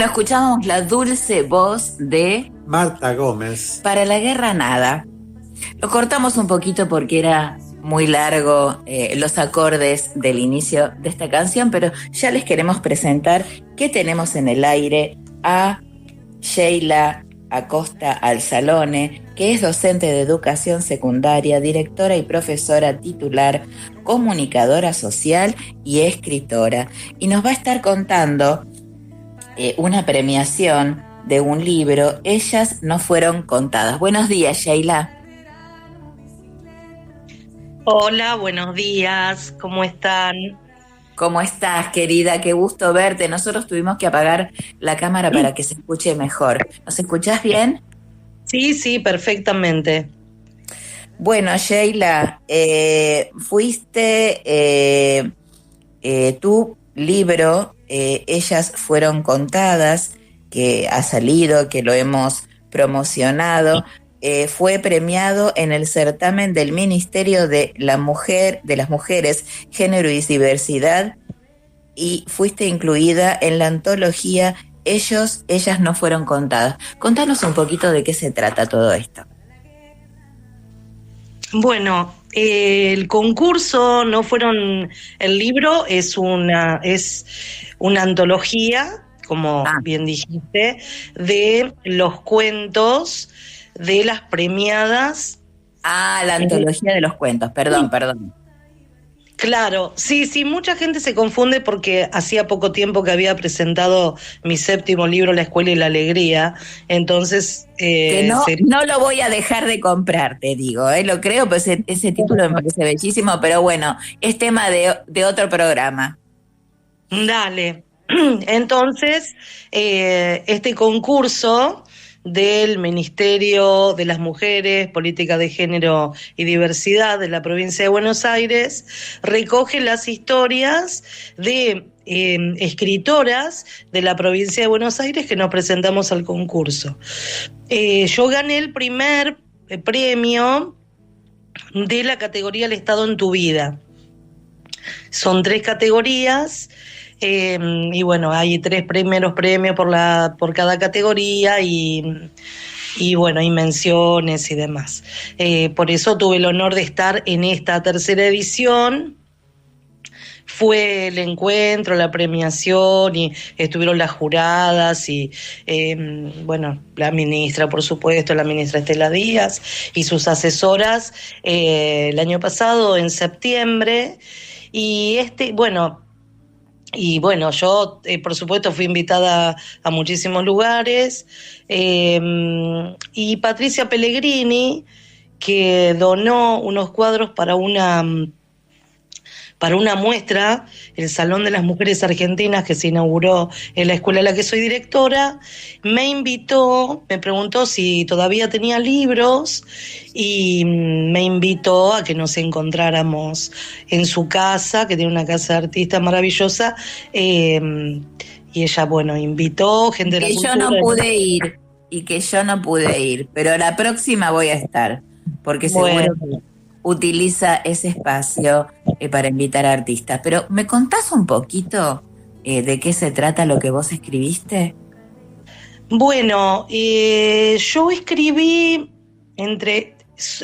Bueno, escuchamos la dulce voz de Marta Gómez. Para la guerra nada. Lo cortamos un poquito porque era muy largo los acordes del inicio de esta canción, pero ya les queremos presentar que tenemos en el aire a Sheila Acosta Alzalone, que es docente de educación secundaria, directora y profesora titular, comunicadora social y escritora. Y nos va a estar contando una premiación de un libro, Ellas no fueron contadas. Buenos días, Sheila. Hola, buenos días, ¿cómo están? ¿Cómo estás, querida? Qué gusto verte. Nosotros tuvimos que apagar la cámara para que se escuche mejor. ¿Nos escuchás bien? Sí, perfectamente. Bueno, Sheila, fuiste tu libro, Ellas fueron contadas, que ha salido, que lo hemos promocionado, fue premiado en el certamen del Ministerio de la Mujer, de las Mujeres, Género y Diversidad, y fuiste incluida en la antología Ellas no fueron contadas. Contanos un poquito de qué se trata todo esto. Bueno, el concurso el libro es una antología, como bien dijiste, de los cuentos de las premiadas. La antología de los cuentos, perdón. Claro, sí, mucha gente se confunde porque hacía poco tiempo que había presentado mi 7º libro, La Escuela y la Alegría, entonces... que no lo voy a dejar de comprar, te digo, lo creo, pues ese título me parece bellísimo, pero bueno, es tema de otro programa. Dale, entonces, este concurso del Ministerio de las Mujeres, Política de Género y Diversidad de la provincia de Buenos Aires recoge las historias de escritoras de la provincia de Buenos Aires que nos presentamos al concurso. Yo gané el primer premio de la categoría El Estado en tu vida. Son 3 categorías. Y bueno, hay 3 primeros premios por cada categoría y bueno, hay menciones y demás. Por eso tuve el honor de estar en esta 3ª edición. Fue el encuentro, la premiación y estuvieron las juradas y bueno, la ministra, por supuesto, la ministra Estela Díaz y sus asesoras el año pasado, en septiembre. Y yo, por supuesto, fui invitada a muchísimos lugares, y Patricia Pellegrini, que donó unos cuadros para una muestra, el Salón de las Mujeres Argentinas, que se inauguró en la escuela en la que soy directora, me preguntó si todavía tenía libros y me invitó a que nos encontráramos en su casa, que tiene una casa de artista maravillosa, y ella, invitó gente de la cultura. Que yo no pude ir, pero la próxima voy a estar, porque seguro que utiliza ese espacio para invitar a artistas. Pero, ¿me contás un poquito de qué se trata lo que vos escribiste? Bueno, yo escribí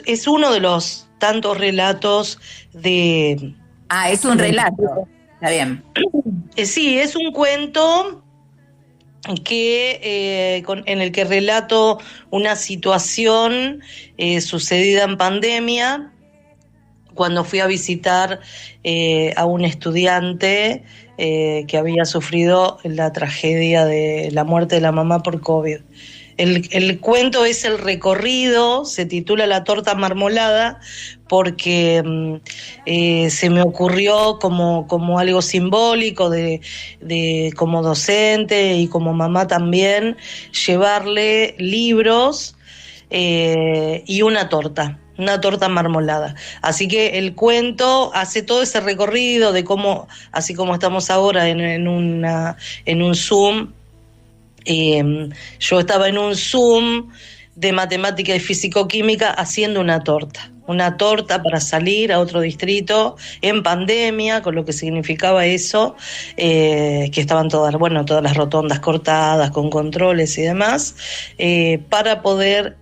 es uno de los tantos relatos de... es un relato, está bien. Sí, es un cuento en el que relato una situación sucedida en pandemia, cuando fui a visitar a un estudiante que había sufrido la tragedia de la muerte de la mamá por COVID. El cuento es el recorrido, se titula La torta marmolada, porque se me ocurrió como algo simbólico de como docente y como mamá también, llevarle libros y una torta marmolada. Así que el cuento hace todo ese recorrido de cómo, así como estamos ahora en un Zoom, yo estaba en un Zoom de matemática y fisicoquímica haciendo una torta. una torta para salir a otro distrito en pandemia, con lo que significaba eso, que estaban todas las rotondas cortadas, con controles y demás, para poder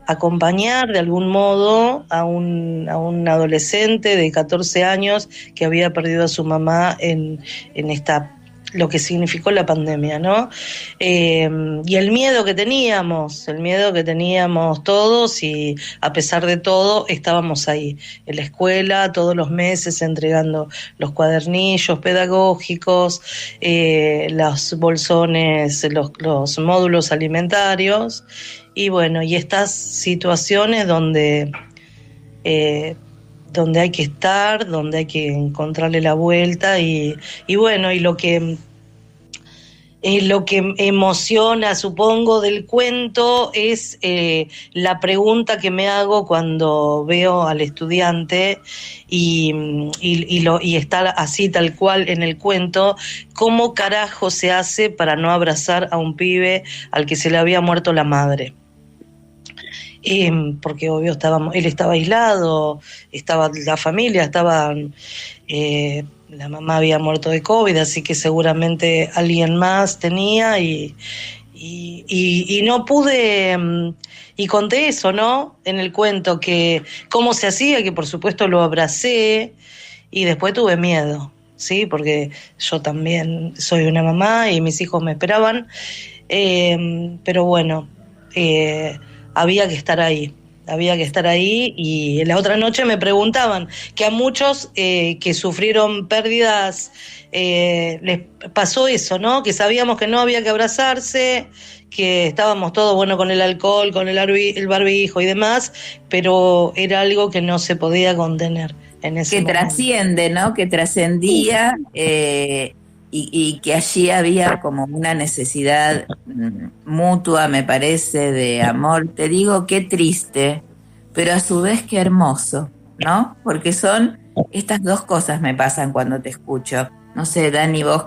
acompañar de algún modo a un adolescente de 14 años que había perdido a su mamá en lo que significó la pandemia, ¿no? Y el miedo que teníamos todos, y a pesar de todo estábamos ahí en la escuela todos los meses entregando los cuadernillos pedagógicos, los bolsones, los módulos alimentarios, y bueno, y estas situaciones donde hay que estar, donde hay que encontrarle la vuelta, y bueno, y lo que emociona, supongo, del cuento es la pregunta que me hago cuando veo al estudiante y está así tal cual en el cuento: ¿cómo carajo se hace para no abrazar a un pibe al que se le había muerto la madre? Porque obvio él estaba aislado, estaba la familia, la mamá había muerto de COVID, así que seguramente alguien más tenía, y no pude, y conté eso, ¿no? En el cuento, que cómo se hacía, que por supuesto lo abracé, y después tuve miedo, ¿sí? Porque yo también soy una mamá y mis hijos me esperaban, pero bueno, había que estar ahí, y la otra noche me preguntaban que a muchos que sufrieron pérdidas les pasó eso, ¿no? Que sabíamos que no había que abrazarse, que estábamos todos, con el alcohol, con el barbijo y demás, pero era algo que no se podía contener en ese Que momento. trasciende, ¿no? Que trascendía, y que allí había como una necesidad mutua, me parece, de amor. Te digo, qué triste, pero a su vez qué hermoso, ¿no? Porque son estas dos cosas me pasan cuando te escucho. No sé, Dani, vos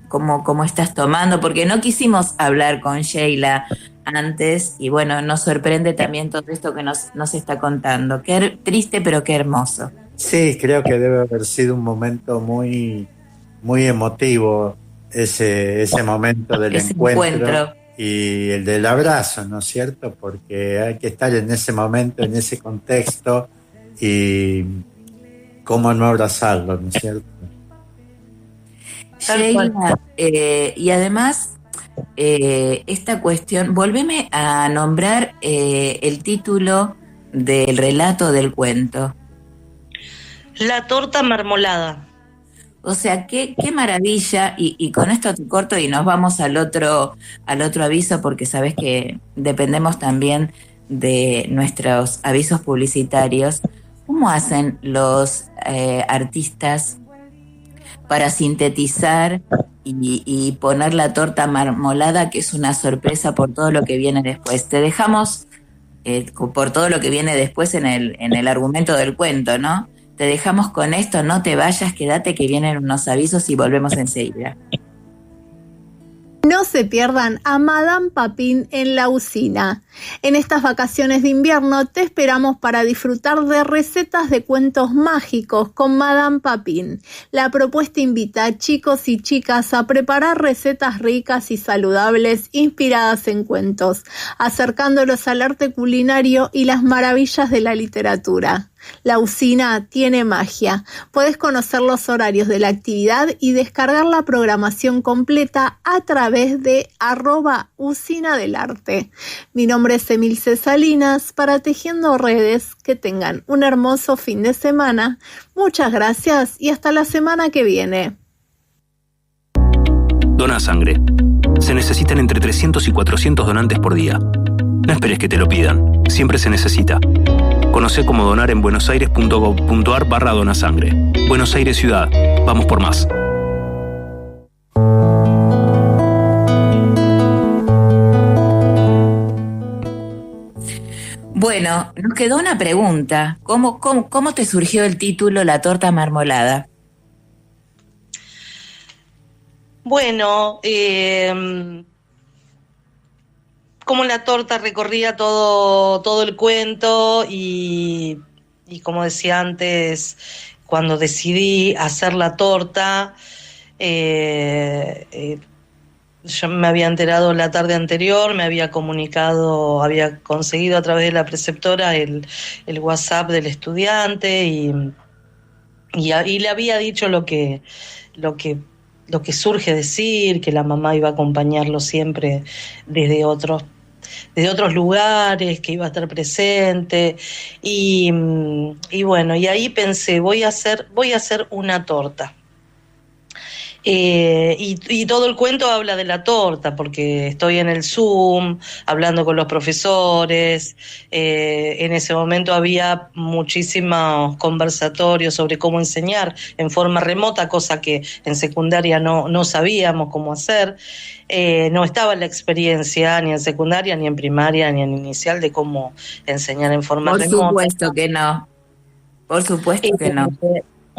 cómo estás tomando, porque no quisimos hablar con Sheila antes, y bueno, nos sorprende también todo esto que nos está contando. Qué triste, pero qué hermoso. Sí, creo que debe haber sido un momento muy, muy emotivo ese momento del encuentro y el del abrazo, ¿no es cierto? Porque hay que estar en ese momento, en ese contexto, y cómo no abrazarlo, ¿no es cierto? Sheila, y además esta cuestión, volveme a nombrar el título del relato del cuento. La torta marmolada. O sea, qué maravilla, y con esto te corto y nos vamos al otro aviso, porque sabes que dependemos también de nuestros avisos publicitarios. ¿Cómo hacen los artistas para sintetizar y poner la torta marmolada, que es una sorpresa por todo lo que viene después? Te dejamos por todo lo que viene después en el argumento del cuento, ¿no? Te dejamos con esto, no te vayas, quédate que vienen unos avisos y volvemos enseguida. No se pierdan a Madame Papin en la Usina. En estas vacaciones de invierno te esperamos para disfrutar de recetas de cuentos mágicos con Madame Papin. La propuesta invita a chicos y chicas a preparar recetas ricas y saludables inspiradas en cuentos, acercándolos al arte culinario y las maravillas de la literatura. La Usina tiene magia. Puedes conocer los horarios de la actividad y descargar la programación completa a través de @usinadelarte. Mi nombre es Emilce Salinas para Tejiendo Redes. Que tengan un hermoso fin de semana. Muchas gracias y hasta la semana que viene. Dona sangre. Se necesitan entre 300 y 400 donantes por día. No esperes que te lo pidan. Siempre se necesita. Conoce cómo donar en buenosaires.gov.ar/donasangre. Buenos Aires Ciudad. Vamos por más. Bueno, nos quedó una pregunta. ¿Cómo te surgió el título La torta marmolada? Bueno, cómo la torta recorría todo el cuento y como decía antes, cuando decidí hacer la torta, yo me había enterado la tarde anterior, me había comunicado, había conseguido a través de la preceptora el WhatsApp del estudiante y le había dicho lo que surge decir, que la mamá iba a acompañarlo siempre desde otros lugares, que iba a estar presente y bueno, y ahí pensé, voy a hacer una torta. Y todo el cuento habla de la torta, porque estoy en el Zoom, hablando con los profesores, en ese momento había muchísimos conversatorios sobre cómo enseñar en forma remota, cosa que en secundaria no sabíamos cómo hacer, no estaba la experiencia ni en secundaria, ni en primaria, ni en inicial de cómo enseñar en forma remota. Por supuesto que no, por supuesto que no.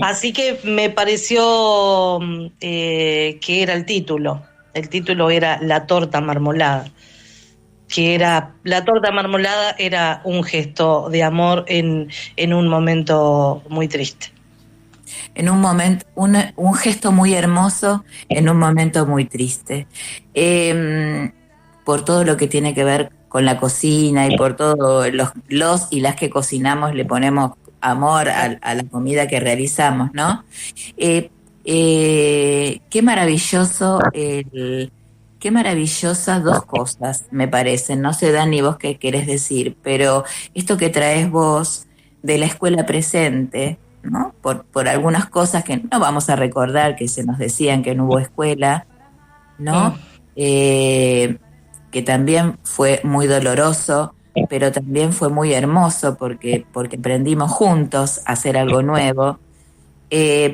Así que me pareció que era el título. El título era La torta marmolada. La torta marmolada era un gesto de amor en un momento muy triste. En un momento, un gesto muy hermoso en un momento muy triste. Por todo lo que tiene que ver con la cocina y por todos los y las que cocinamos le ponemos amor a la comida que realizamos, ¿no? Qué maravilloso, qué maravillosas dos cosas, me parecen. No sé, Dani, vos qué querés decir, pero esto que traes vos de la escuela presente, ¿no? Por algunas cosas que no vamos a recordar, que se nos decían que no hubo escuela, ¿no? Que también fue muy doloroso, pero también fue muy hermoso porque aprendimos juntos a hacer algo nuevo,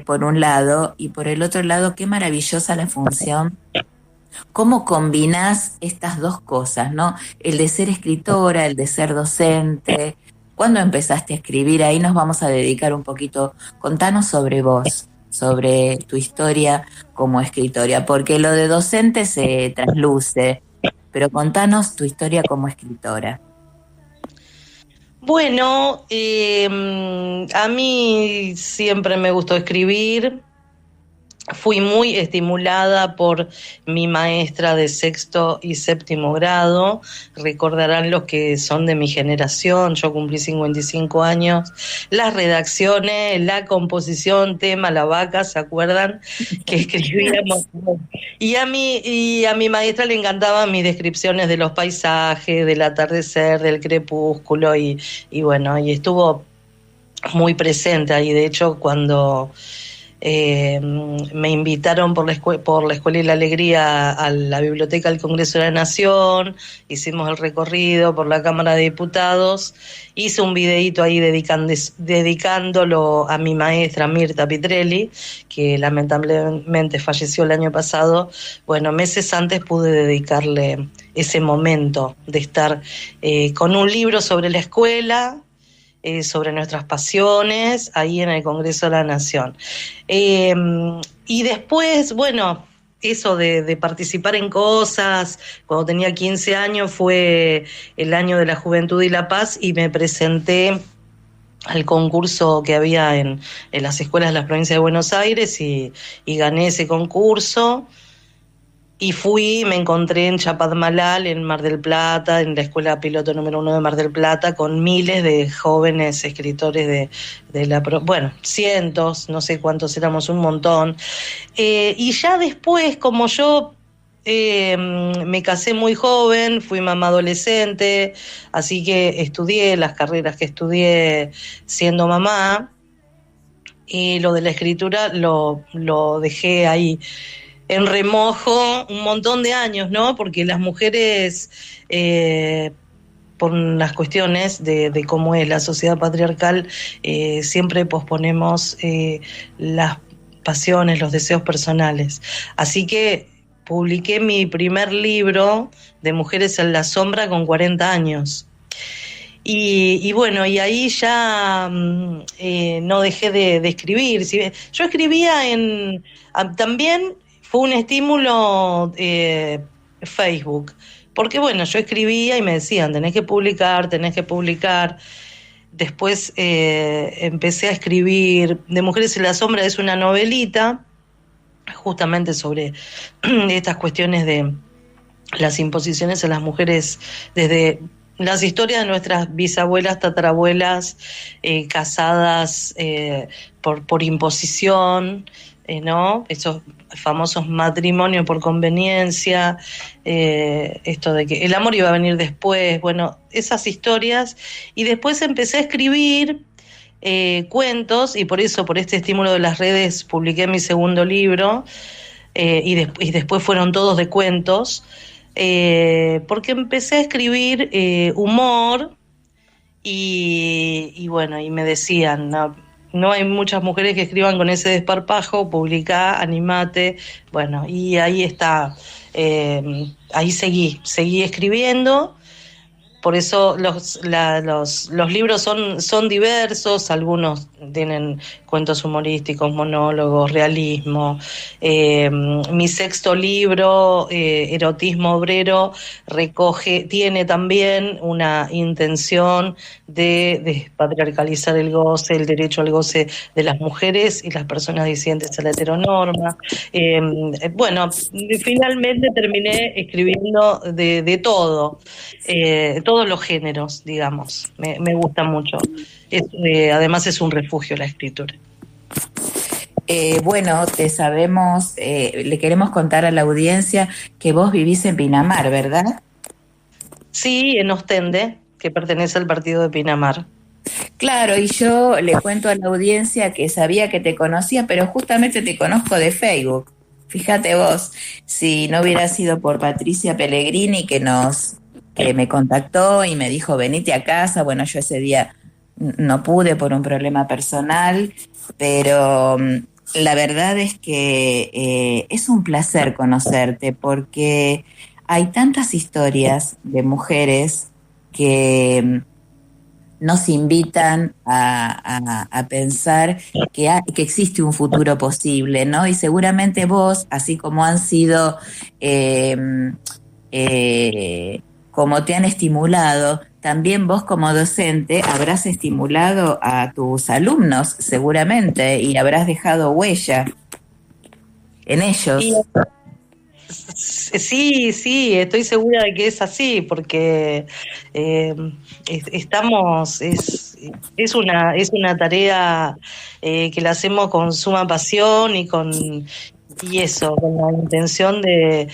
por un lado, y por el otro lado, qué maravillosa la función, cómo combinás estas dos cosas, ¿no? El de ser escritora, el de ser docente. ¿Cuándo empezaste a escribir? Ahí nos vamos a dedicar un poquito. Contanos sobre vos, sobre tu historia como escritora, porque lo de docente se trasluce, pero contanos tu historia como escritora. Bueno, a mí siempre me gustó escribir. Fui muy estimulada por mi maestra de 6º y 7º grado. Recordarán los que son de mi generación, yo cumplí 55 años. Las redacciones, la composición, tema, la vaca, ¿se acuerdan? Que escribíamos. Y a mi maestra le encantaban mis descripciones de los paisajes, del atardecer, del crepúsculo, y bueno, y estuvo muy presente ahí. De hecho, cuando me invitaron por la Escuela y la Alegría a la Biblioteca del Congreso de la Nación, hicimos el recorrido por la Cámara de Diputados, hice un videíto ahí dedicándolo a mi maestra Mirta Pitrelli, que lamentablemente falleció el año pasado. Bueno, meses antes pude dedicarle ese momento de estar con un libro sobre la escuela, sobre nuestras pasiones, ahí en el Congreso de la Nación. Y después, bueno, eso de participar en cosas, cuando tenía 15 años fue el año de la Juventud y la Paz, y me presenté al concurso que había en las escuelas de la provincia de Buenos Aires y gané ese concurso. Y me encontré en Chapadmalal, en Mar del Plata, en la escuela piloto número 1 de Mar del Plata, con miles de jóvenes escritores bueno, cientos, no sé cuántos éramos, un montón. Y ya después, como yo me casé muy joven, fui mamá adolescente, así que estudié las carreras que estudié siendo mamá, y lo de la escritura lo dejé ahí en remojo un montón de años, ¿no? Porque las mujeres, por las cuestiones de cómo es la sociedad patriarcal, siempre posponemos las pasiones, los deseos personales. Así que publiqué mi primer libro de Mujeres en la Sombra con 40 años. Y bueno, y ahí ya no dejé de escribir. Yo escribía también. Fue un estímulo Facebook, porque bueno, yo escribía y me decían, tenés que publicar. Después empecé a escribir De Mujeres en la Sombra, es una novelita justamente sobre estas cuestiones de las imposiciones a las mujeres desde las historias de nuestras bisabuelas, tatarabuelas, casadas por imposición, ¿no? Esos famosos matrimonios por conveniencia, esto de que el amor iba a venir después, bueno, esas historias. Y después empecé a escribir cuentos, y por eso, por este estímulo de las redes, publiqué mi segundo libro, y después fueron todos de cuentos, porque empecé a escribir humor, y bueno, y me decían, no hay muchas mujeres que escriban con ese desparpajo, publicá, animate, bueno, y ahí está, ahí seguí escribiendo. Por eso los libros son diversos, algunos tienen cuentos humorísticos, monólogos, realismo. Mi sexto libro, Erotismo Obrero, tiene también una intención de despatriarcalizar el goce, el derecho al goce de las mujeres y las personas disidentes a la heteronorma. Bueno, finalmente terminé escribiendo de todo. Todos los géneros, digamos, me gusta mucho. Además es un refugio la escritura. Bueno, le queremos contar a la audiencia que vos vivís en Pinamar, ¿verdad? Sí, en Ostende, que pertenece al partido de Pinamar. Claro, y yo le cuento a la audiencia que sabía que te conocía, pero justamente te conozco de Facebook. Fíjate vos, si no hubiera sido por Patricia Pellegrini que me contactó y me dijo, venite a casa. Bueno, yo ese día no pude por un problema personal, pero la verdad es que es un placer conocerte, porque hay tantas historias de mujeres que nos invitan a pensar que existe un futuro posible, ¿no? Y seguramente vos, así como han sido... como te han estimulado, también vos como docente habrás estimulado a tus alumnos seguramente, y habrás dejado huella en ellos. Sí, estoy segura de que es así, porque es una tarea que la hacemos con suma pasión y con la intención de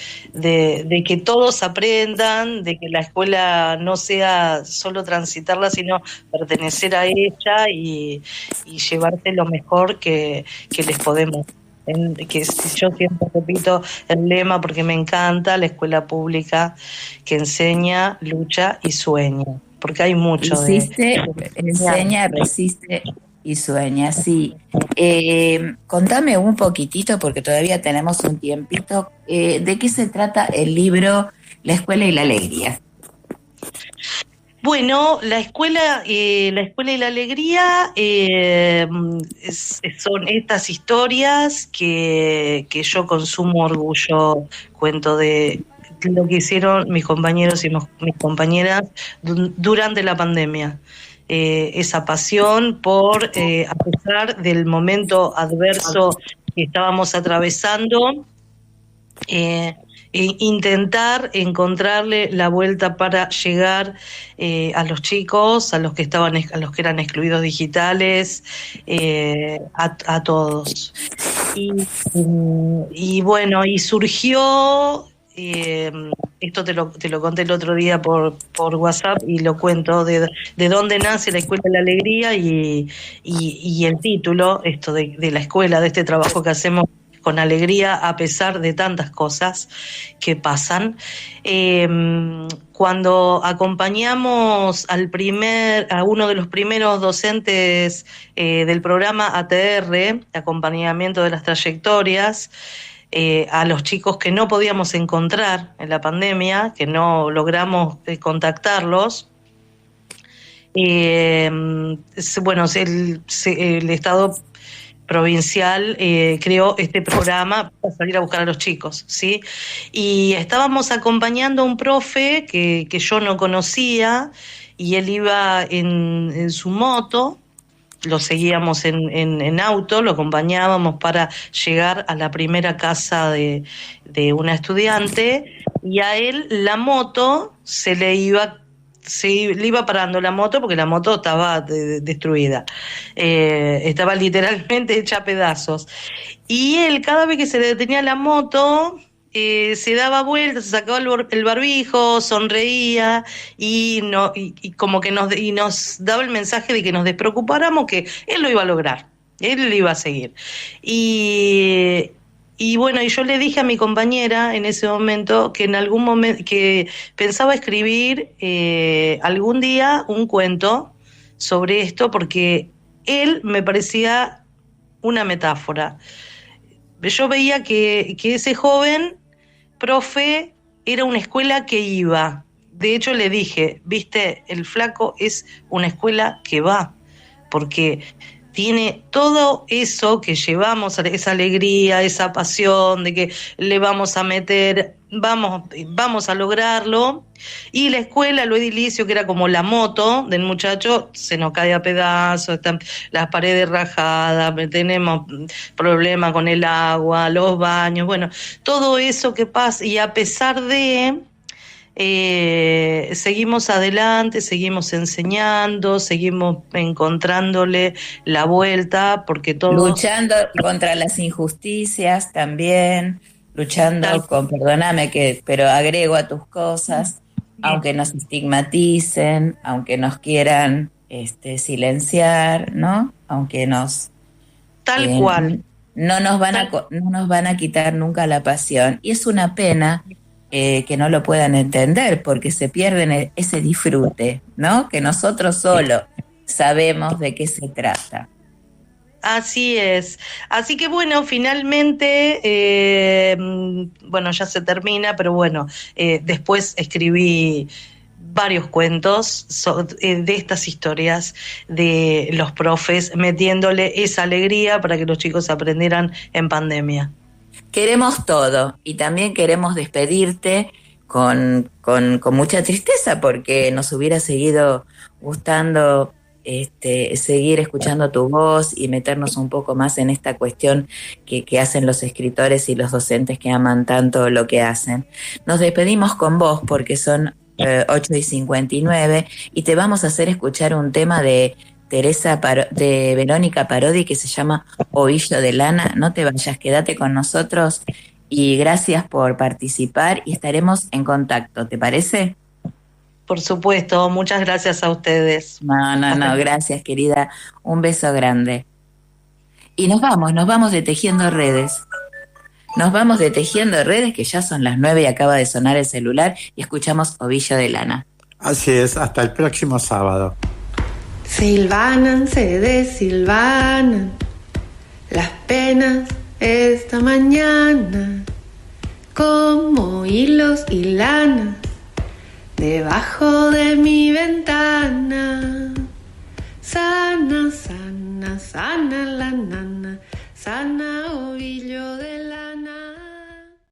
que todos aprendan, de que la escuela no sea solo transitarla, sino pertenecer a ella y llevarse lo mejor que les podemos. Que yo siempre repito el lema porque me encanta: la escuela pública que enseña, lucha y sueña, porque hay mucho enseña, resiste y sueña, sí. Contame un poquitito, porque todavía tenemos un tiempito, ¿de qué se trata el libro La Escuela y la Alegría? Bueno, la escuela y la alegría son estas historias que yo con sumo orgullo cuento de lo que hicieron mis compañeros y mis compañeras durante la pandemia. Esa pasión por, a pesar del momento adverso que estábamos atravesando, intentar encontrarle la vuelta para llegar a los chicos, a los que eran excluidos digitales, a todos. Y bueno, y surgió, esto te lo conté el otro día por WhatsApp y lo cuento, de dónde nace la Escuela de la Alegría y el título, esto de la escuela, de este trabajo que hacemos con alegría a pesar de tantas cosas que pasan. Cuando acompañamos a uno de los primeros docentes del programa ATR, acompañamiento de las trayectorias, a los chicos que no podíamos encontrar en la pandemia, que no logramos contactarlos, bueno, el Estado provincial creó este programa para salir a buscar a los chicos, ¿sí? Y estábamos acompañando a un profe que yo no conocía, y él iba en su moto. Lo seguíamos en auto, lo acompañábamos para llegar a la primera casa de una estudiante, y a él la moto le iba parando la moto porque la moto estaba destruida, estaba literalmente hecha a pedazos. Y él, cada vez que se le detenía la moto, se daba vueltas, se sacaba el barbijo, sonreía y como que nos daba el mensaje de que nos despreocupáramos, que él lo iba a lograr, él lo iba a seguir. Y bueno, y yo le dije a mi compañera en ese momento que en algún momento que pensaba escribir algún día un cuento sobre esto, porque él me parecía una metáfora. Yo veía que ese joven profe era una escuela que iba. De hecho, le dije, viste, el flaco es una escuela que va, porque tiene todo eso que llevamos, esa alegría, esa pasión de que le vamos a meter, vamos a lograrlo. Y la escuela, lo edilicio, que era como la moto del muchacho, se nos cae a pedazos, están las paredes rajadas, tenemos problemas con el agua, los baños, bueno, todo eso que pasa. Y a pesar de... seguimos adelante, seguimos enseñando, seguimos encontrándole la vuelta, porque todos... Luchando contra las injusticias también, luchando con, perdóname pero agrego a tus cosas, aunque nos estigmaticen, aunque nos quieran silenciar, ¿no? Aunque nos... Tal cual. No nos van a quitar nunca la pasión. Y es una pena que no lo puedan entender, porque se pierden ese disfrute, ¿no? Que nosotros solo sabemos de qué se trata. Así es. Así que bueno, finalmente, bueno, ya se termina, pero bueno, después escribí varios cuentos de estas historias de los profes, metiéndole esa alegría para que los chicos aprendieran en pandemia. Queremos todo, y también queremos despedirte con mucha tristeza, porque nos hubiera seguido gustando seguir escuchando tu voz y meternos un poco más en esta cuestión que hacen los escritores y los docentes que aman tanto lo que hacen. Nos despedimos con vos porque son 8:59 y te vamos a hacer escuchar un tema de Verónica Parodi que se llama Ovillo de Lana. No te vayas, quédate con nosotros y gracias por participar y estaremos en contacto, ¿te parece? Por supuesto, muchas gracias a ustedes. No, gracias, querida. Un beso grande. Y nos vamos de Tejiendo Redes. Nos vamos de Tejiendo Redes, que ya son las 9 y acaba de sonar el celular, y escuchamos Ovillo de Lana. Así es, hasta el próximo sábado. Se hilvanan, se desilvanan las penas esta mañana, como hilos y lana debajo de mi ventana. Sana, sana, sana la nana, sana ovillo de